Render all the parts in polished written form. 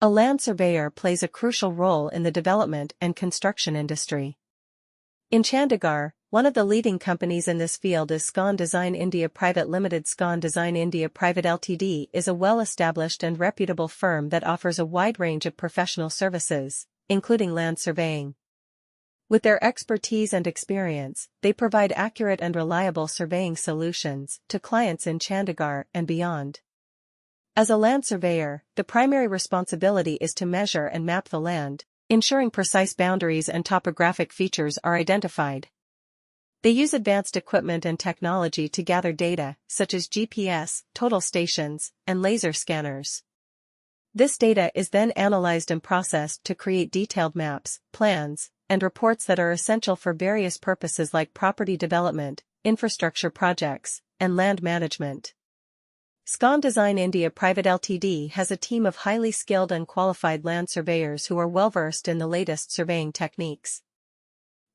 A land surveyor plays a crucial role in the development and construction industry. In Chandigarh, one of the leading companies in this field is Scon Design India Private Limited. Scon Design India Private Ltd is a well-established and reputable firm that offers a wide range of professional services, including land surveying. With their expertise and experience, they provide accurate and reliable surveying solutions to clients in Chandigarh and beyond. As a land surveyor, the primary responsibility is to measure and map the land, ensuring precise boundaries and topographic features are identified. They use advanced equipment and technology to gather data, such as GPS, total stations, and laser scanners. This data is then analyzed and processed to create detailed maps, plans, and reports that are essential for various purposes like property development, infrastructure projects, and land management. Scon Design India Private Ltd has a team of highly skilled and qualified land surveyors who are well-versed in the latest surveying techniques.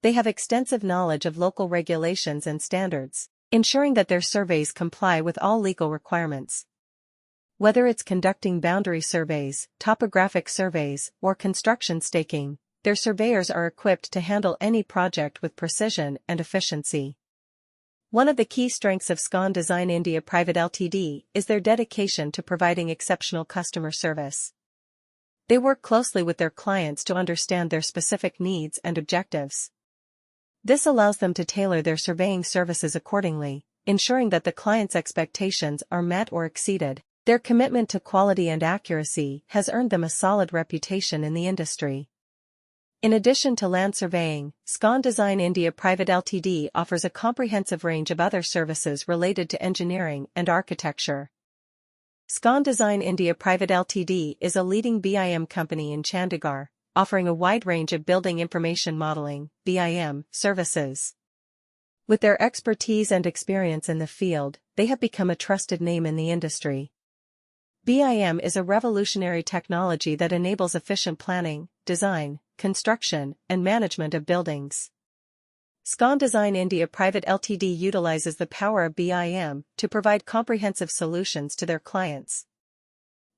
They have extensive knowledge of local regulations and standards, ensuring that their surveys comply with all legal requirements. Whether it's conducting boundary surveys, topographic surveys, or construction staking, their surveyors are equipped to handle any project with precision and efficiency. One of the key strengths of Scon Design India Private Ltd is their dedication to providing exceptional customer service. They work closely with their clients to understand their specific needs and objectives. This allows them to tailor their surveying services accordingly, ensuring that the client's expectations are met or exceeded. Their commitment to quality and accuracy has earned them a solid reputation in the industry. In addition to land surveying, Scon Design India Private Ltd offers a comprehensive range of other services related to engineering and architecture. Scon Design India Private Ltd is a leading BIM company in Chandigarh, offering a wide range of building information modeling (BIM) services. With their expertise and experience in the field, they have become a trusted name in the industry. BIM is a revolutionary technology that enables efficient planning, design, construction, and management of buildings. Scon Design India Private Ltd utilizes the power of BIM to provide comprehensive solutions to their clients.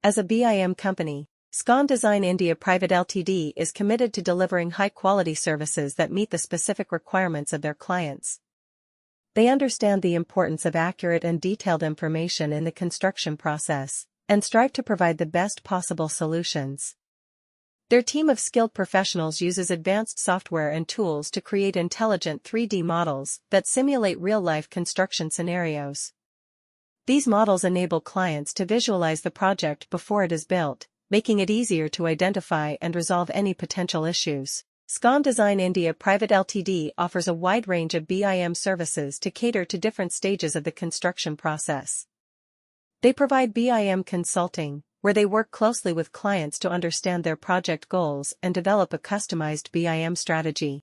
As a BIM company, Scon Design India Private Ltd is committed to delivering high-quality services that meet the specific requirements of their clients. They understand the importance of accurate and detailed information in the construction process, and strive to provide the best possible solutions. Their team of skilled professionals uses advanced software and tools to create intelligent 3D models that simulate real-life construction scenarios. These models enable clients to visualize the project before it is built, making it easier to identify and resolve any potential issues. Scon Design India Private Ltd offers a wide range of BIM services to cater to different stages of the construction process. They provide BIM consulting, where they work closely with clients to understand their project goals and develop a customized BIM strategy.